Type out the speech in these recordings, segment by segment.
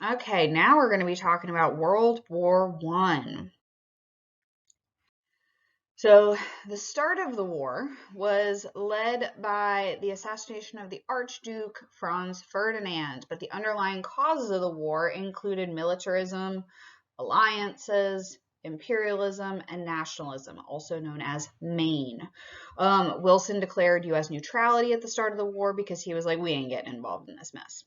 Okay, now we're going to be talking about World War I. So, the start of the war was led by the assassination of the Archduke Franz Ferdinand, but the underlying causes of the war included militarism, alliances, imperialism, and nationalism, also known as Maine. Wilson declared U.S. neutrality at the start of the war because he was like, we ain't getting involved in this mess.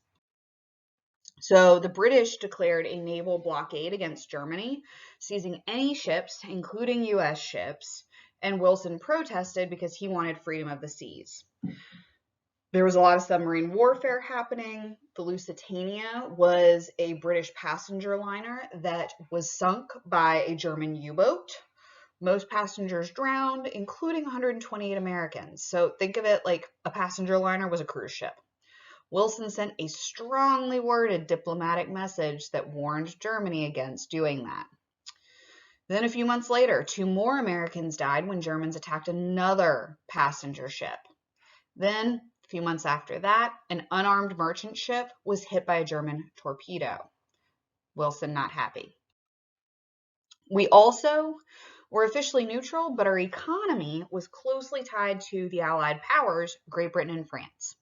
So the British declared a naval blockade against Germany, seizing any ships, including U.S. ships, and Wilson protested because he wanted freedom of the seas. There was a lot of submarine warfare happening. The Lusitania was a British passenger liner that was sunk by a German U-boat. Most passengers drowned, including 128 Americans. So think of it like a passenger liner was a cruise ship. Wilson sent a strongly worded diplomatic message that warned Germany against doing that. Then a few months later, 2 more Americans died when Germans attacked another passenger ship. Then, a few months after that, an unarmed merchant ship was hit by a German torpedo. Wilson not happy. We also were officially neutral, but our economy was closely tied to the Allied powers, Great Britain and France.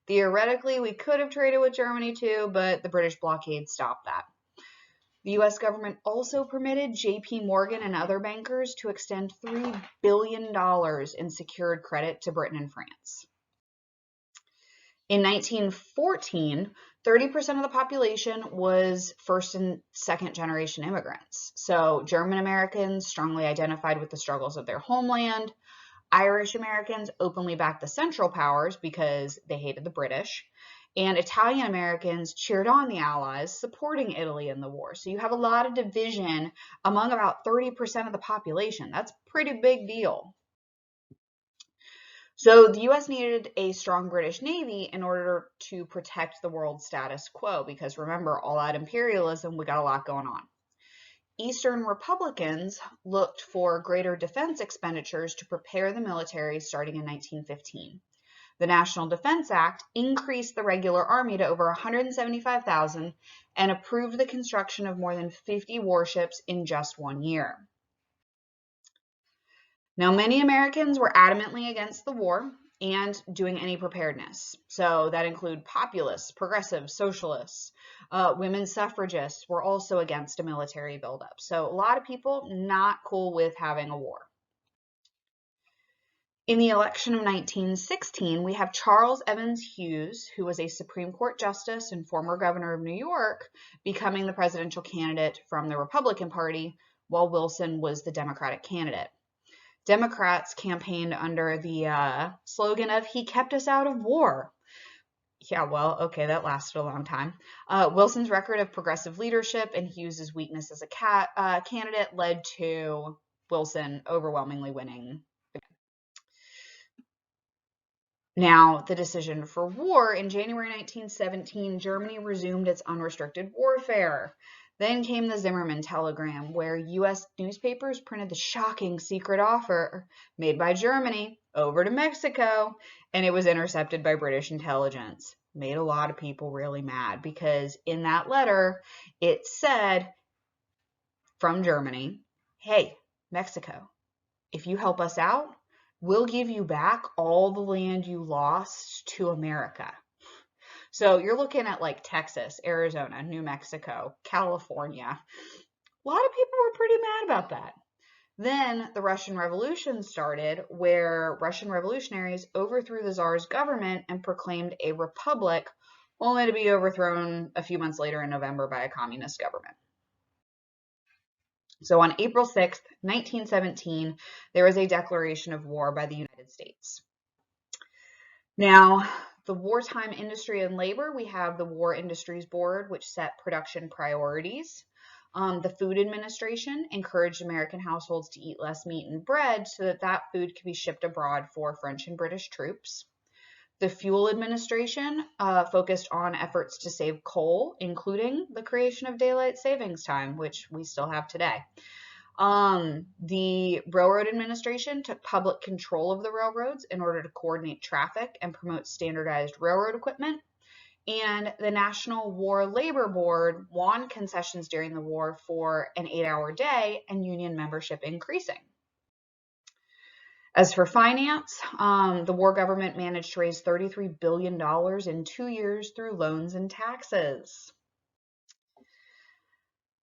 Theoretically, we could have traded with Germany too, but the British blockade stopped that. The U.S. government also permitted J.P. Morgan and other bankers to extend $3 billion in secured credit to Britain and France. In 1914, 30% of the population was first and second generation immigrants. So German Americans strongly identified with the struggles of their homeland. Irish Americans openly backed the Central Powers because they hated the British, and Italian Americans cheered on the Allies, supporting Italy in the war. So you have a lot of division among about 30% of the population. That's a pretty big deal. So the U.S. needed a strong British Navy in order to protect the world status quo, because remember, all that imperialism, we got a lot going on. Eastern Republicans looked for greater defense expenditures to prepare the military starting in 1915. The National Defense Act increased the regular army to over 175,000 and approved the construction of more than 50 warships in just 1 year. Now, many Americans were adamantly against the war and doing any preparedness. So that include populists, progressives, socialists, women's suffragists were also against a military buildup. So a lot of people not cool with having a war. In the election of 1916, we have Charles Evans Hughes, who was a Supreme Court justice and former governor of New York, becoming the presidential candidate from the Republican Party, while Wilson was the Democratic candidate. Democrats campaigned under the slogan of, "He kept us out of war." Yeah, well, okay, that lasted a long time. Wilson's record of progressive leadership and Hughes's weakness as a candidate led to Wilson overwhelmingly winning. Now, the decision for war. In January 1917, Germany resumed its unrestricted warfare. Then came the Zimmermann telegram, where U.S. newspapers printed the shocking secret offer made by Germany over to Mexico, and it was intercepted by British intelligence. Made a lot of people really mad because in that letter, it said from Germany, "Hey, Mexico, if you help us out, we'll give you back all the land you lost to America." So you're looking at like Texas, Arizona, New Mexico, California. A lot of people were pretty mad about that. Then the Russian Revolution started, where Russian revolutionaries overthrew the Tsar's government and proclaimed a republic, only to be overthrown a few months later in November by a communist government. So on April 6th, 1917, there was a declaration of war by the United States. Now, the wartime industry and labor, we have the War Industries Board, which set production priorities. The Food Administration encouraged American households to eat less meat and bread so that that food could be shipped abroad for French and British troops. The Fuel Administration focused on efforts to save coal, including the creation of daylight savings time, which we still have today. The Railroad Administration took public control of the railroads in order to coordinate traffic and promote standardized railroad equipment. And the National War Labor Board won concessions during the war for an 8-hour day and union membership increasing. As for finance, the war government managed to raise $33 billion in 2 years through loans and taxes.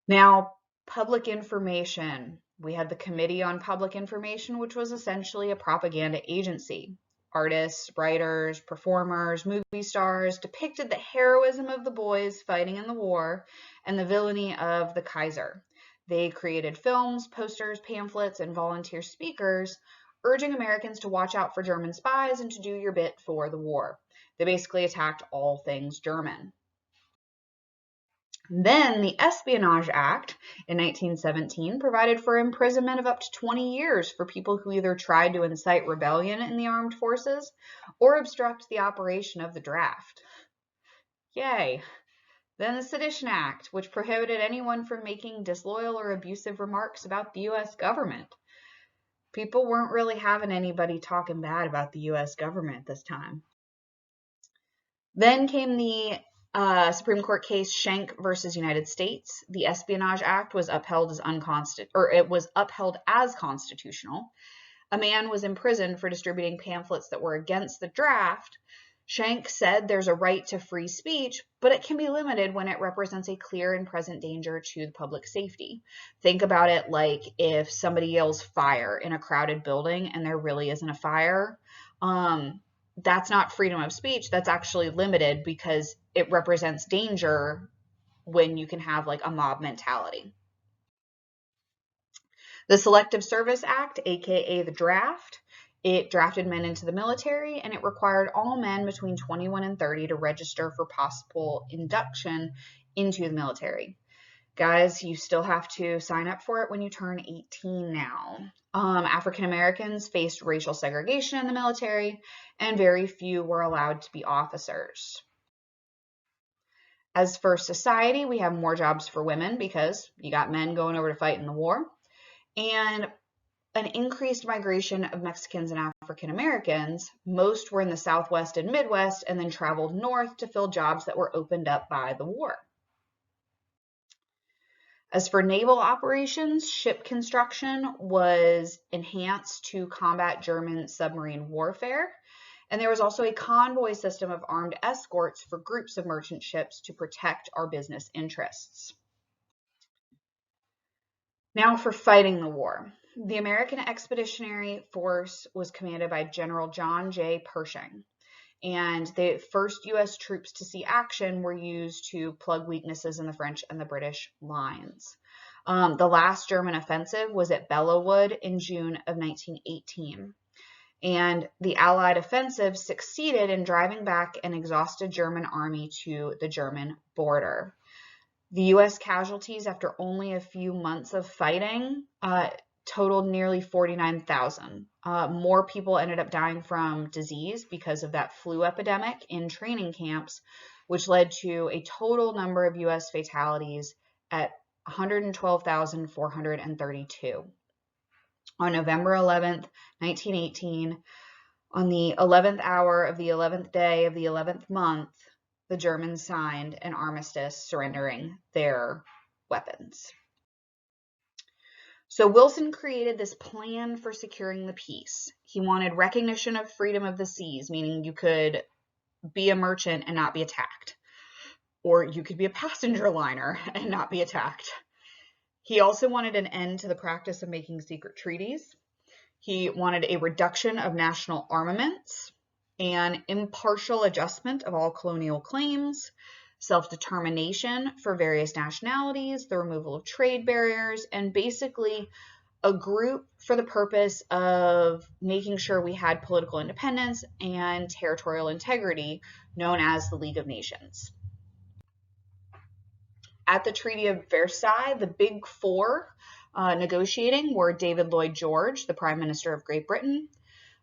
Now, public information. We had the Committee on Public Information, which was essentially a propaganda agency. Artists, writers, performers, movie stars depicted the heroism of the boys fighting in the war and the villainy of the Kaiser. They created films, posters, pamphlets, and volunteer speakers urging Americans to watch out for German spies and to do your bit for the war. They basically attacked all things German. Then the Espionage Act in 1917 provided for imprisonment of up to 20 years for people who either tried to incite rebellion in the armed forces or obstruct the operation of the draft. Yay! Then the Sedition Act, which prohibited anyone from making disloyal or abusive remarks about the U.S. government. People weren't really having anybody talking bad about the U.S. government this time. Then came the Supreme Court case Schenck versus United States. The Espionage Act was upheld as constitutional. A man was imprisoned for distributing pamphlets that were against the draft. Schenck said there's a right to free speech, but it can be limited when it represents a clear and present danger to the public safety. Think about it like if somebody yells fire in a crowded building and there really isn't a fire. That's not freedom of speech. That's actually limited because it represents danger when you can have like a mob mentality. The Selective Service Act, aka the draft, it drafted men into the military, and it required all men between 21 and 30 to register for possible induction into the military. Guys, you still have to sign up for it when you turn 18 now. African Americans faced racial segregation in the military, and very few were allowed to be officers. As for society, we have more jobs for women because you got men going over to fight in the war, and an increased migration of Mexicans and African Americans. Most were in the Southwest and Midwest and then traveled north to fill jobs that were opened up by the war. As for naval operations, ship construction was enhanced to combat German submarine warfare. And there was also a convoy system of armed escorts for groups of merchant ships to protect our business interests. Now for fighting the war. The American Expeditionary Force was commanded by General John J. Pershing. And the first U.S. troops to see action were used to plug weaknesses in the French and the British lines. The last German offensive was at Bellewood in June of 1918. And the Allied offensive succeeded in driving back an exhausted German army to the German border. The U.S. casualties after only a few months of fighting totaled nearly 49,000. More people ended up dying from disease because of that flu epidemic in training camps, which led to a total number of U.S. fatalities at 112,432. On November 11th, 1918, on the 11th hour of the 11th day of the 11th month, the Germans signed an armistice surrendering their weapons. So Wilson created this plan for securing the peace. He wanted recognition of freedom of the seas, meaning you could be a merchant and not be attacked, or you could be a passenger liner and not be attacked. He also wanted an end to the practice of making secret treaties. He wanted a reduction of national armaments, an impartial adjustment of all colonial claims, self-determination for various nationalities, the removal of trade barriers, and basically a group for the purpose of making sure we had political independence and territorial integrity, known as the League of Nations. At the Treaty of Versailles, the Big Four negotiating were David Lloyd George, the Prime Minister of Great Britain,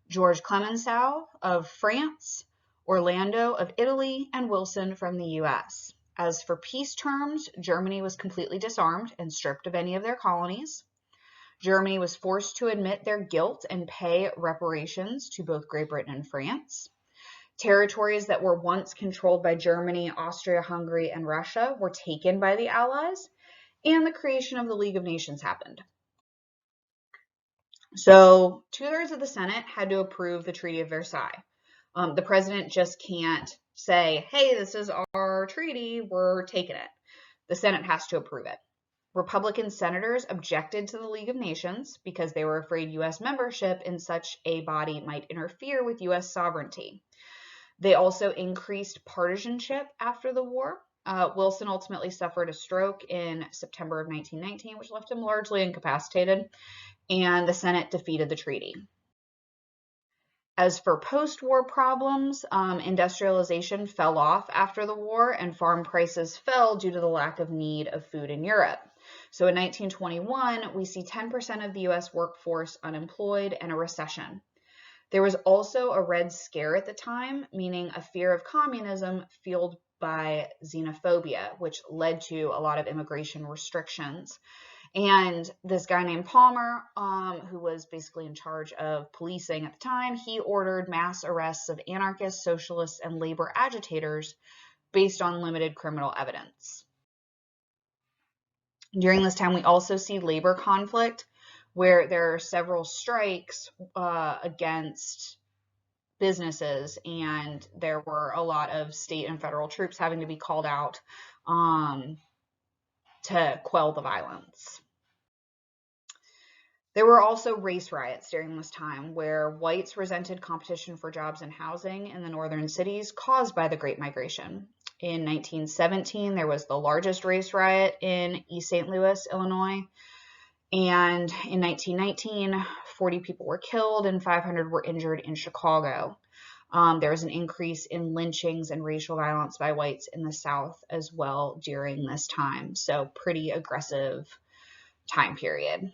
George Clemenceau of France, Orlando of Italy, and Wilson from the U.S. As for peace terms, Germany was completely disarmed and stripped of any of their colonies. Germany was forced to admit their guilt and pay reparations to both Great Britain and France. Territories that were once controlled by Germany, Austria-Hungary, and Russia were taken by the Allies, and the creation of the League of Nations happened. So 2/3 of the Senate had to approve the Treaty of Versailles. The president just can't say, hey, this is our treaty, we're taking it. The Senate has to approve it. Republican senators objected to the League of Nations because they were afraid U.S. membership in such a body might interfere with U.S. sovereignty. They also increased partisanship after the war. Wilson ultimately suffered a stroke in September of 1919, which left him largely incapacitated, and the Senate defeated the treaty. As for post-war problems, industrialization fell off after the war, and farm prices fell due to the lack of need of food in Europe. So in 1921, we see 10% of the U.S. workforce unemployed and a recession. There was also a Red Scare at the time, meaning a fear of communism fueled by xenophobia, which led to a lot of immigration restrictions. And this guy named Palmer, who was basically in charge of policing at the time, he ordered mass arrests of anarchists, socialists, and labor agitators based on limited criminal evidence. During this time, we also see labor conflict, where there are several strikes against businesses, and there were a lot of state and federal troops having to be called out to quell the violence. There were also race riots during this time, where whites resented competition for jobs and housing in the northern cities caused by the Great Migration. In 1917, there was the largest race riot in East St. Louis, Illinois. And in 1919, 40 people were killed and 500 were injured in Chicago. There was an increase in lynchings and racial violence by whites in the South as well during this time. So pretty aggressive time period.